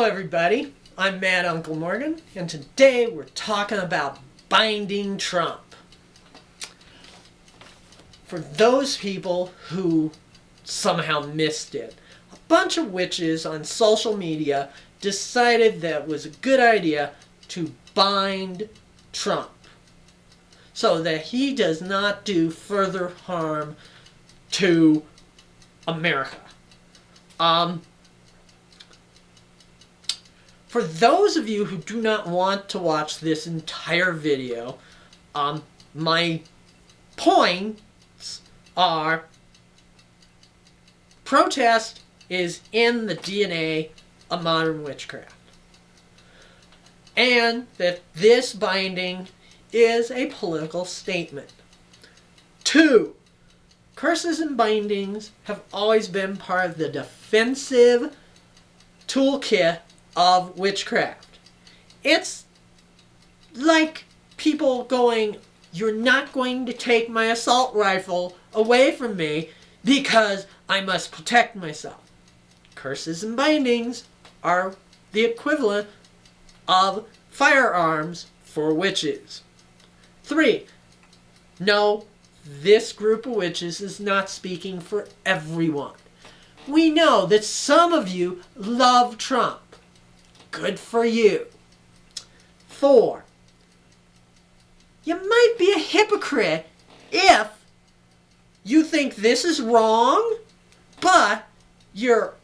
Hello everybody, I'm Mad Uncle Morgan, and today we're talking about binding Trump. For those people who somehow missed it, a bunch of witches on social media decided that it was a good idea to bind Trump so that he does not do further harm to America. For those of you who do not want to watch this entire video, my points are: protest is in the DNA of modern witchcraft, and that this binding is a political statement. 2, curses and bindings have always been part of the defensive toolkit of witchcraft. It's like people going, "You're not going to take my assault rifle away from me because I must protect myself." Curses and bindings are the equivalent of firearms for witches. 3, no, this group of witches is not speaking for everyone. We know that some of you love Trump. Good for you. 4, you might be a hypocrite if you think this is wrong, but you're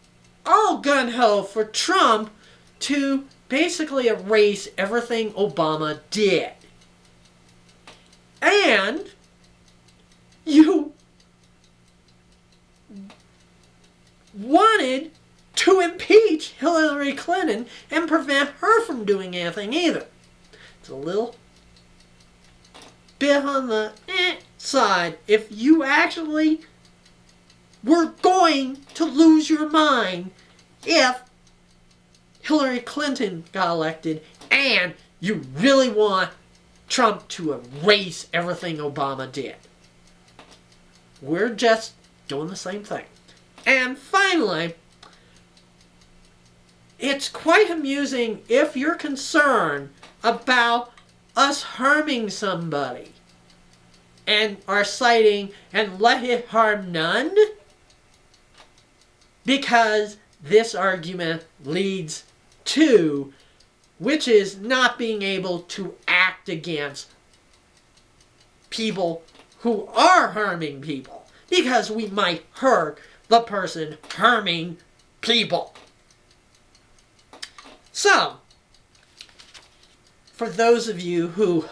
all gung-ho for Trump to basically erase everything Obama did. And you wanted to impeach Hillary Clinton and prevent her from doing anything either. It's a little bit on the side. If you actually were going to lose your mind if Hillary Clinton got elected and you really want Trump to erase everything Obama did. We're just doing the same thing. And finally, it's quite amusing if you're concerned about us harming somebody and are citing "and let it harm none," because this argument leads to witches not being able to act against people who are harming people, because we might hurt the person harming people. So, for those of you who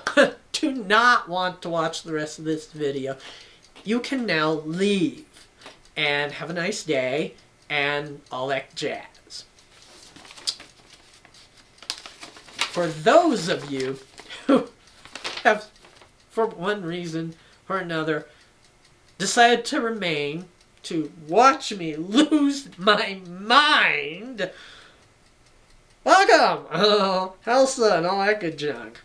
do not want to watch the rest of this video, you can now leave and have a nice day and all that jazz. For those of you who have, for one reason or another, decided to remain to watch me lose my mind, welcome! Elsa and all that good junk.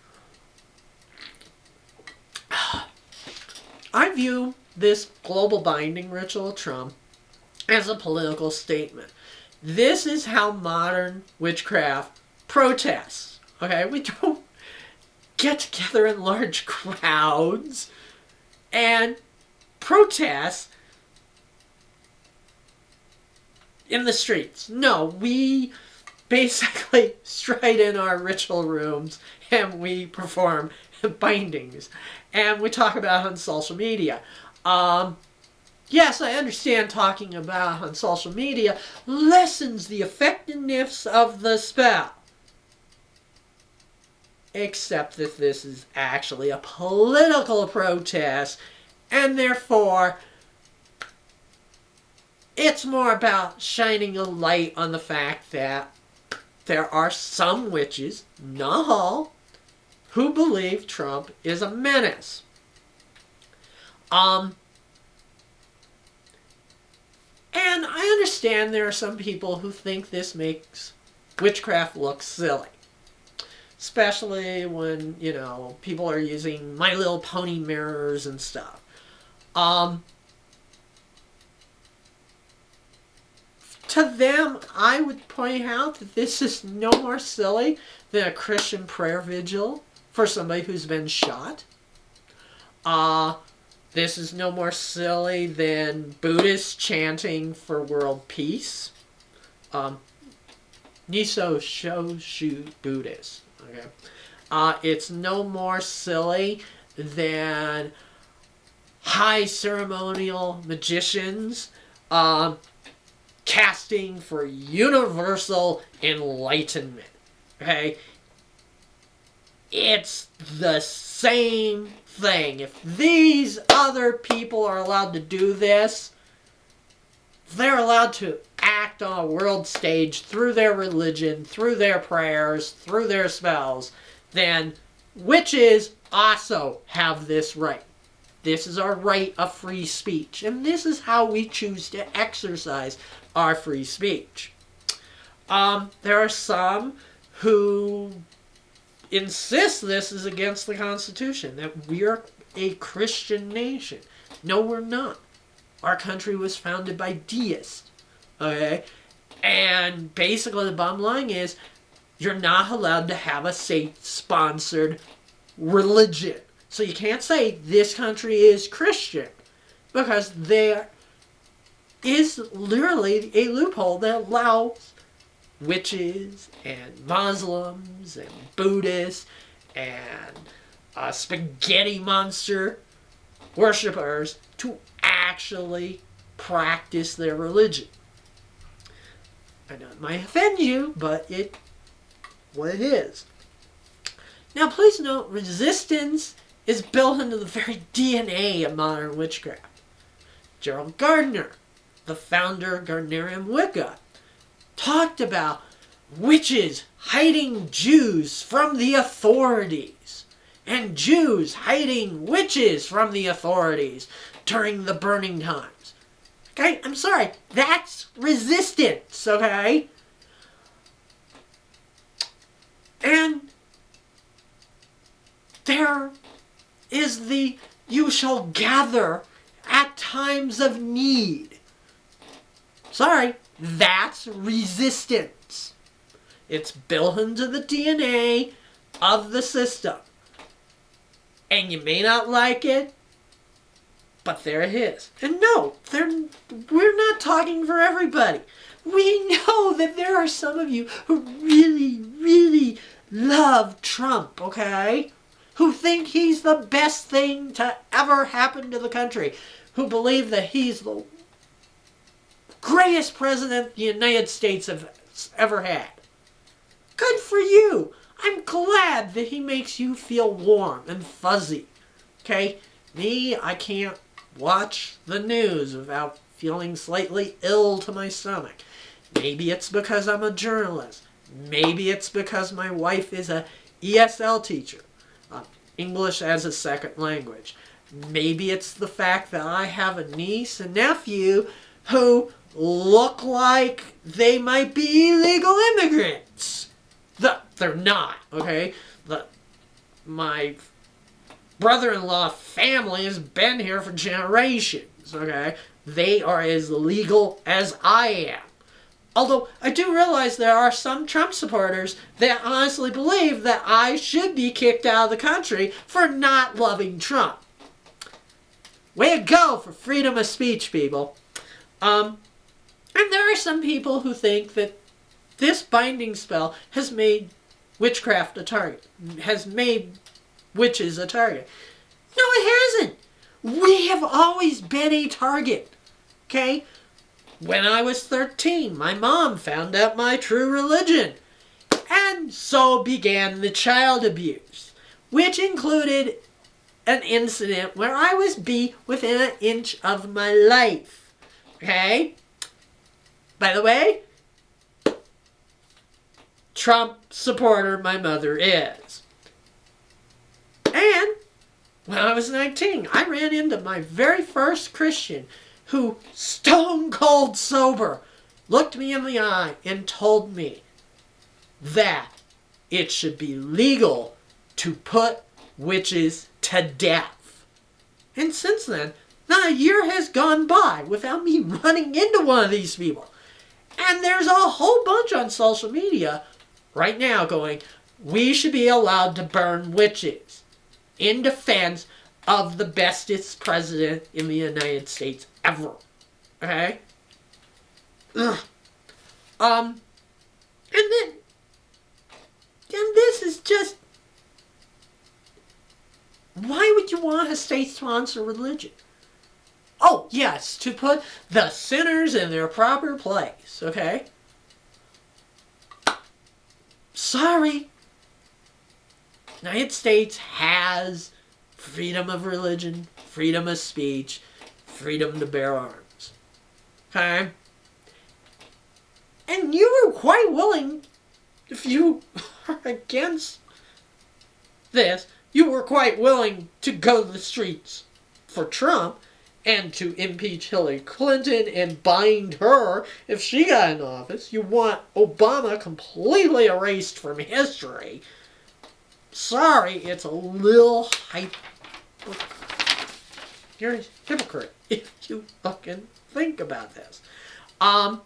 I view this global binding ritual of Trump as a political statement. This is how modern witchcraft protests. Okay, we don't get together in large crowds and protest in the streets. No, we basically straight in our ritual rooms and we perform bindings. And we talk about it on social media. Yes, I understand talking about it on social media lessens the effectiveness of the spell. Except that this is actually a political protest, and therefore it's more about shining a light on the fact that there are some witches, not all, who believe Trump is a menace. And I understand there are some people who think this makes witchcraft look silly. Especially when, you know, people are using My Little Pony mirrors and stuff. To them, I would point out that this is no more silly than a Christian prayer vigil for somebody who's been shot. This is no more silly than Buddhists chanting for world peace. Niso Shoshu Buddhist. Okay. It's no more silly than high ceremonial magicians casting for universal enlightenment. Okay? It's the same thing. If these other people are allowed to do this, they're allowed to act on a world stage through their religion, through their prayers, through their spells, then witches also have this right. This is our right of free speech, and this is how we choose to exercise our free speech. There are some who insist this is against the Constitution, that we are a Christian nation. No, we're not. Our country was founded by deists, okay? And basically the bottom line is, you're not allowed to have a state-sponsored religion. So you can't say this country is Christian, because there is literally a loophole that allows witches and Muslims and Buddhists and spaghetti monster worshippers to actually practice their religion. I know it might offend you, but it's what it is. Now, please note, resistance is built into the very DNA of modern witchcraft. Gerald Gardner, the founder of Gardnerian Wicca, talked about witches hiding Jews from the authorities and Jews hiding witches from the authorities during the burning times. Okay, I'm sorry, that's resistance, okay? And there is the you shall gather at times of need. Sorry, that's resistance. It's built into the DNA of the system. And you may not like it, but there it is. And no, we're not talking for everybody. We know that there are some of you who really, really love Trump, okay? Who think he's the best thing to ever happen to the country. Who believe that he's the greatest president the United States have ever had. Good for you. I'm glad that he makes you feel warm and fuzzy. Okay? Me, I can't watch the news without feeling slightly ill to my stomach. Maybe it's because I'm a journalist. Maybe it's because my wife is a ESL teacher. English as a second language. Maybe it's the fact that I have a niece and nephew who look like they might be illegal immigrants. They're not, okay? My brother-in-law family has been here for generations, okay? They are as legal as I am. Although, I do realize there are some Trump supporters that honestly believe that I should be kicked out of the country for not loving Trump. Way to go for freedom of speech, people. And there are some people who think that this binding spell has made witchcraft a target. Has made witches a target. No, it hasn't. We have always been a target. Okay? When I was 13, my mom found out my true religion. And so began the child abuse, which included an incident where I was beat within an inch of my life. Okay? By the way, Trump supporter my mother is. And when I was 19, I ran into my very first Christian who, stone cold sober, looked me in the eye and told me that it should be legal to put witches to death. And since then, not a year has gone by without me running into one of these people. And there's a whole bunch on social media right now going, we should be allowed to burn witches in defense of the bestest president in the United States ever. Okay? Ugh. And then, and this is just, why would you want a state-sponsored religion? Oh, yes, to put the sinners in their proper place, okay? Sorry. United States has freedom of religion, freedom of speech, freedom to bear arms. Okay? And you were quite willing, if you are against this, you were quite willing to go to the streets for Trump and to impeach Hillary Clinton and bind her if she got in office. You want Obama completely erased from history. Sorry, it's a little You're a hypocrite if you fucking think about this. And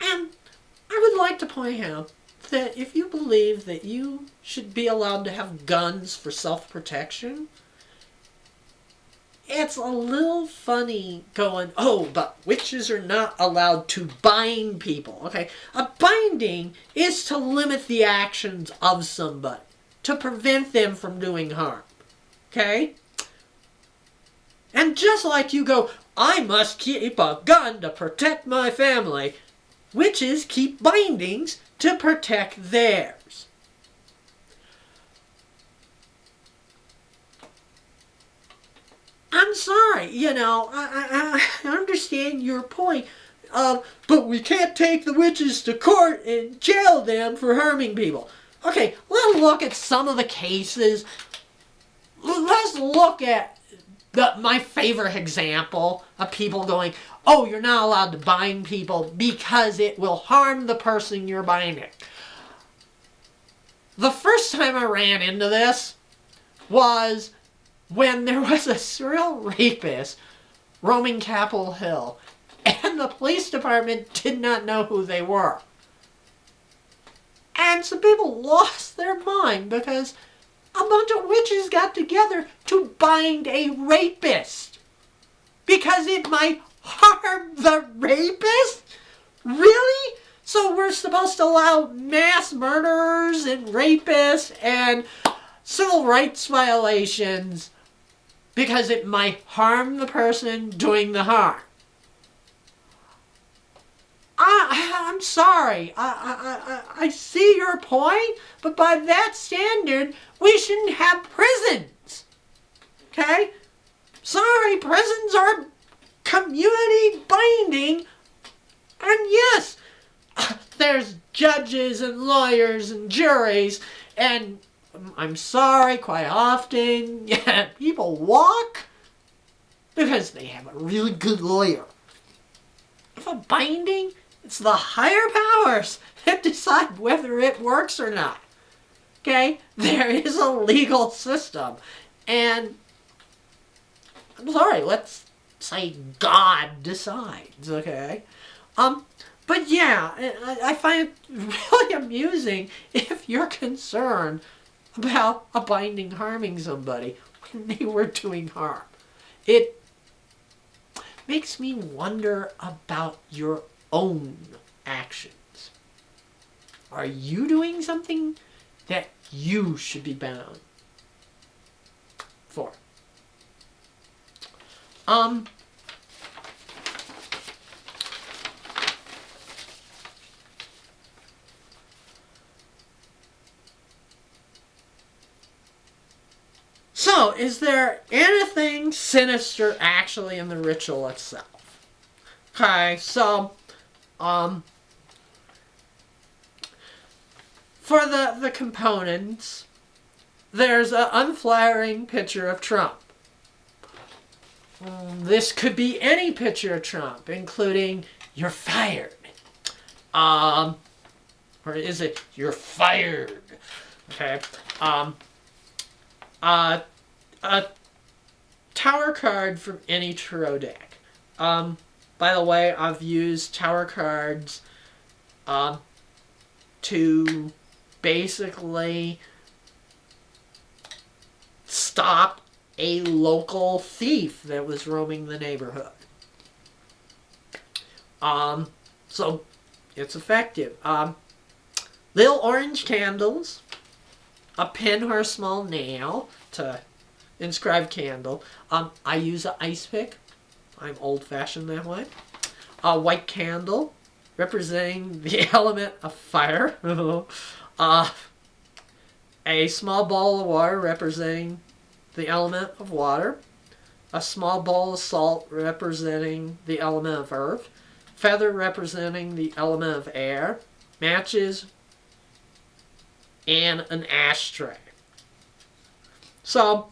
I would like to point out that if you believe that you should be allowed to have guns for self-protection, it's a little funny going, oh, but witches are not allowed to bind people. Okay, a binding is to limit the actions of somebody, to prevent them from doing harm. Okay? And just like you go, I must keep a gun to protect my family, witches keep bindings to protect theirs. I'm sorry, I understand your point of, but we can't take the witches to court and jail them for harming people. Okay, let's look at some of the cases. Let's look at my favorite example of people going, oh, you're not allowed to bind people because it will harm the person you're binding. The first time I ran into this was when there was a serial rapist roaming Capitol Hill and the police department did not know who they were. And some people lost their mind because a bunch of witches got together to bind a rapist because it might harm the rapist? Really? So we're supposed to allow mass murderers and rapists and civil rights violations because it might harm the person doing the harm? I'm sorry. I see your point, but by that standard, we shouldn't have prisons. Okay? Sorry, prisons are community binding. And yes, there's judges and lawyers and juries, and I'm sorry, quite often, people walk because they have a really good lawyer. If a binding, it's the higher powers that decide whether it works or not. Okay? There is a legal system. And I'm sorry, let's say God decides, okay? But yeah, I find it really amusing if you're concerned about a binding harming somebody when they were doing harm. It makes me wonder about your own actions. Are you doing something that you should be bound for? So, is there anything sinister actually in the ritual itself? Okay, so, for the components, there's an unflattering picture of Trump. This could be any picture of Trump, including, you're fired. Or is it, you're fired? Okay. A tower card from any tarot deck. By the way, I've used tarot cards to basically stop a local thief that was roaming the neighborhood. So it's effective. Little orange candles, a pin or a small nail to inscribe candle. I use an ice pick. I'm old-fashioned that way. A white candle representing the element of fire. A small ball of water representing the element of water. A small ball of salt representing the element of earth. Feather representing the element of air. Matches. And an ashtray. So,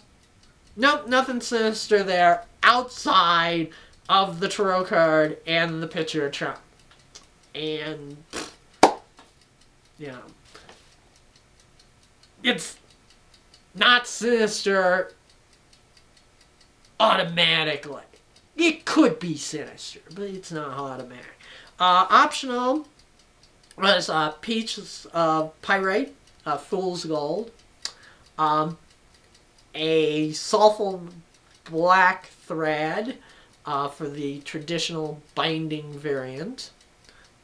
nope, nothing sinister there outside of the tarot card and the picture of Trump. And, you know, it's not sinister automatically. It could be sinister, but it's not automatic. Optional was peach pyrite, fool's gold, a sulfur black thread for the traditional binding variant,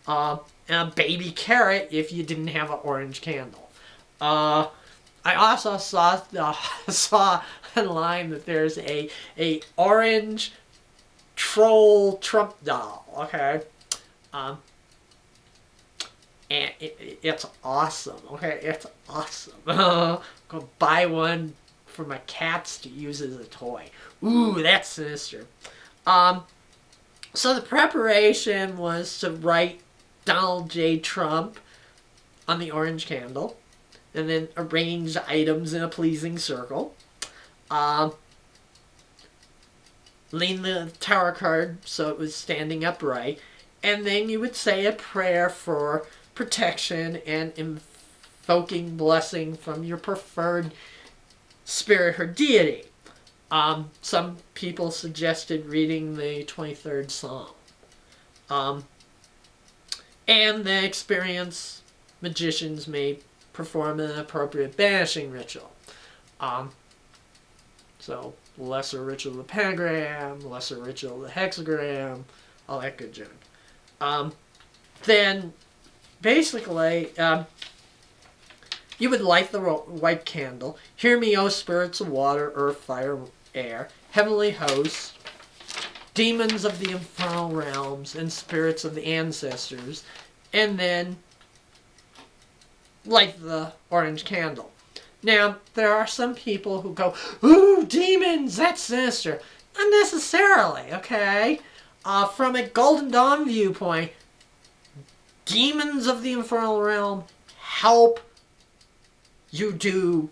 and a baby carrot if you didn't have an orange candle. I also saw online that there's a orange troll Trump doll. Okay, and it's awesome. Okay, it's awesome. I'm gonna buy one for my cats to use as a toy. Ooh, that's sinister. So the preparation was to write Donald J. Trump on the orange candle, and then arrange items in a pleasing circle. Lean the tarot card so it was standing upright, and then you would say a prayer for protection and invoking blessing from your preferred spirit or deity. Some people suggested reading the 23rd Psalm. And the experienced magicians may perform an appropriate banishing ritual. So, lesser ritual of the pentagram, lesser ritual of the hexagram, all that good junk. Then, basically, you would light the white candle. Hear me, O spirits of water, earth, fire, air, heavenly hosts, demons of the infernal realms, and spirits of the ancestors. And then light the orange candle. Now, there are some people who go, ooh, demons, that's sinister. Not necessarily, okay? From a Golden Dawn viewpoint, demons of the infernal realm help you do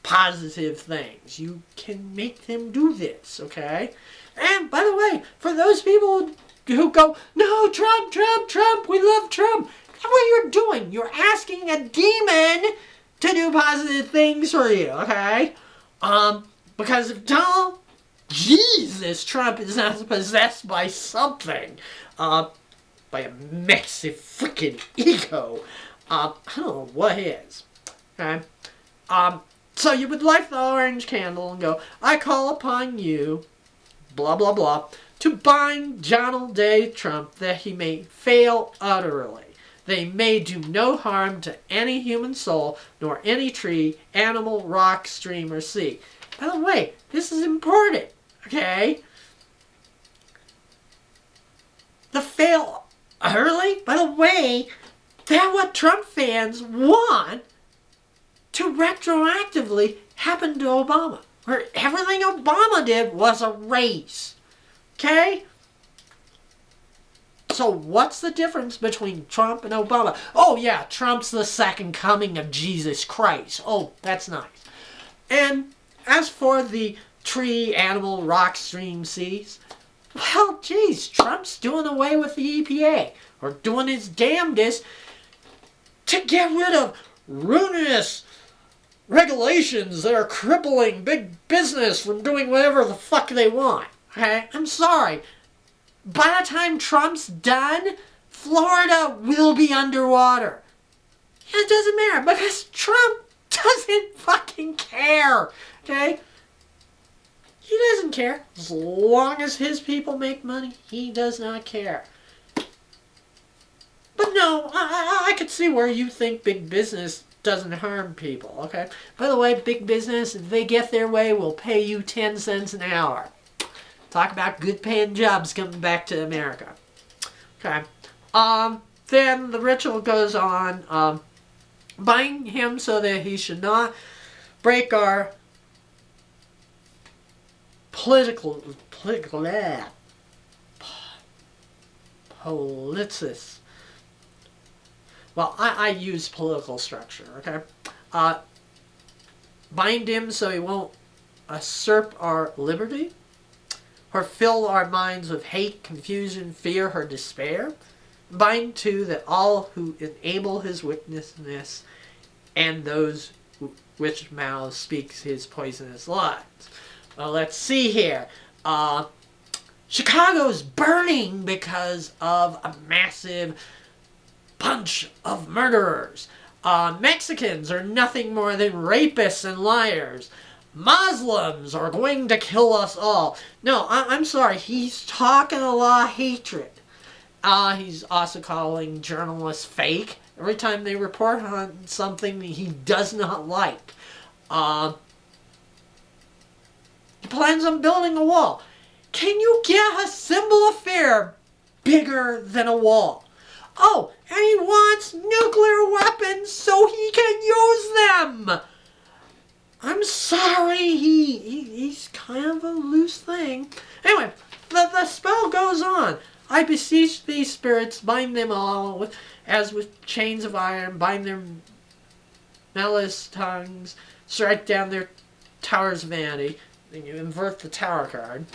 positive things. You can make them do this, okay? And, by the way, for those people who go, no, Trump, Trump, Trump, we love Trump, that's what you're doing. You're asking a demon to do positive things for you, okay? Because if Donald Jesus Trump is not possessed by something, by a massive freaking ego, I don't know what is, okay? So you would light the orange candle and go, I call upon you, blah, blah, blah, to bind Donald J. Trump that he may fail utterly. They may do no harm to any human soul, nor any tree, animal, rock, stream, or sea. By the way, this is important, okay? The fail utterly? By the way, that's what Trump fans want to retroactively happen to Obama. Where everything Obama did was a race. Okay? So what's the difference between Trump and Obama? Oh yeah, Trump's the second coming of Jesus Christ. Oh, that's nice. And as for the tree, animal, rock, stream, seas, well, geez, Trump's doing away with the EPA. Or doing his damnedest to get rid of ruinous regulations that are crippling big business from doing whatever the fuck they want. Okay? I'm sorry. by the time Trump's done, Florida will be underwater. It doesn't matter because Trump doesn't fucking care. Okay? He doesn't care. As long as his people make money, he does not care. But no, I could see where you think big business doesn't harm people, okay? By the way, big business, if they get their way, will pay you 10 cents an hour. Talk about good paying jobs coming back to America. Okay. Then the ritual goes on, bind him so that he should not break our policies. Well, I use political structure, okay? Bind him so he won't usurp our liberty, or fill our minds with hate, confusion, fear, or despair. Bind too that all who enable his wickedness and those which mouths speaks his poisonous lies. Well, let's see here. Chicago's burning because of a massive bunch of murderers. Mexicans are nothing more than rapists and liars. Muslims are going to kill us all. No, I'm sorry. He's talking a lot of hatred. He's also calling journalists fake every time they report on something that he does not like. He plans on building a wall. Can you get a symbol of fear bigger than a wall? Oh, and he wants nuclear weapons so he can use them. I'm sorry, he's kind of a loose thing. Anyway, the spell goes on. I beseech these spirits, bind them all as with chains of iron, bind their malice tongues, strike down their towers of vanity. Then you invert the tower card.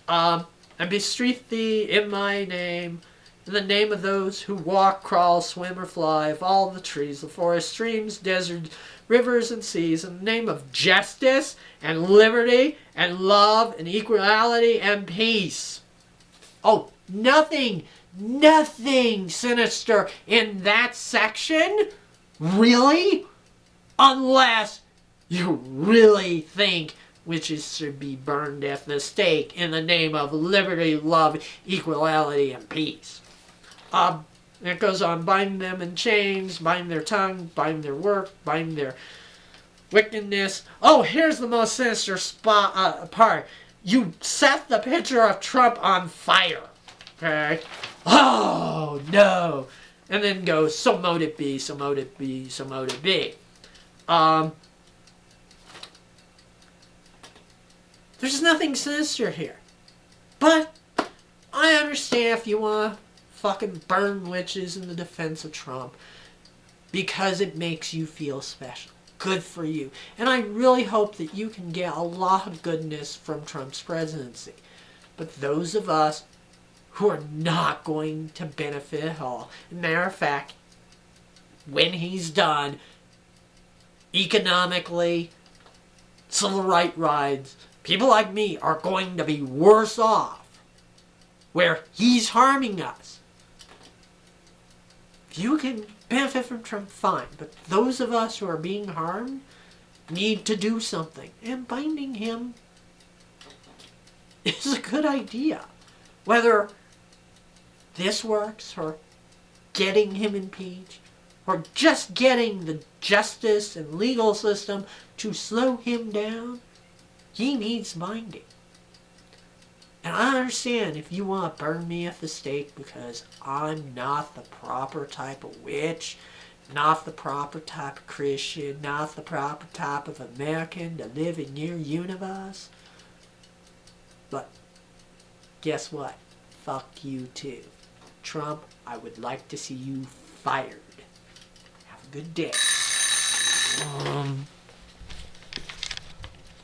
And beseech thee in my name, in the name of those who walk, crawl, swim, or fly, of all the trees, the forests, streams, deserts, rivers, and seas, in the name of justice, and liberty, and love, and equality, and peace. Oh, nothing sinister in that section? Really? Unless you really think witches should be burned at the stake in the name of liberty, love, equality, and peace. It goes on, bind them in chains, bind their tongue, bind their work, bind their wickedness. Oh, here's the most sinister part. You set the picture of Trump on fire. Okay? Oh, no. And then goes, so mote it be, so mote it be, so mote it be. There's nothing sinister here. But I understand if you want to fucking burn witches in the defense of Trump because it makes you feel special. Good for you. And I really hope that you can get a lot of goodness from Trump's presidency. But those of us who are not going to benefit at all, matter of fact, when he's done, economically, civil rights, people like me are going to be worse off where he's harming us. If you can benefit from Trump, fine. But those of us who are being harmed need to do something. And binding him is a good idea. Whether this works, or getting him impeached, or just getting the justice and legal system to slow him down, he needs binding. And I understand if you want to burn me at the stake because I'm not the proper type of witch, not the proper type of Christian, not the proper type of American to live in your universe. But guess what? Fuck you too. Trump, I would like to see you fired. Have a good day.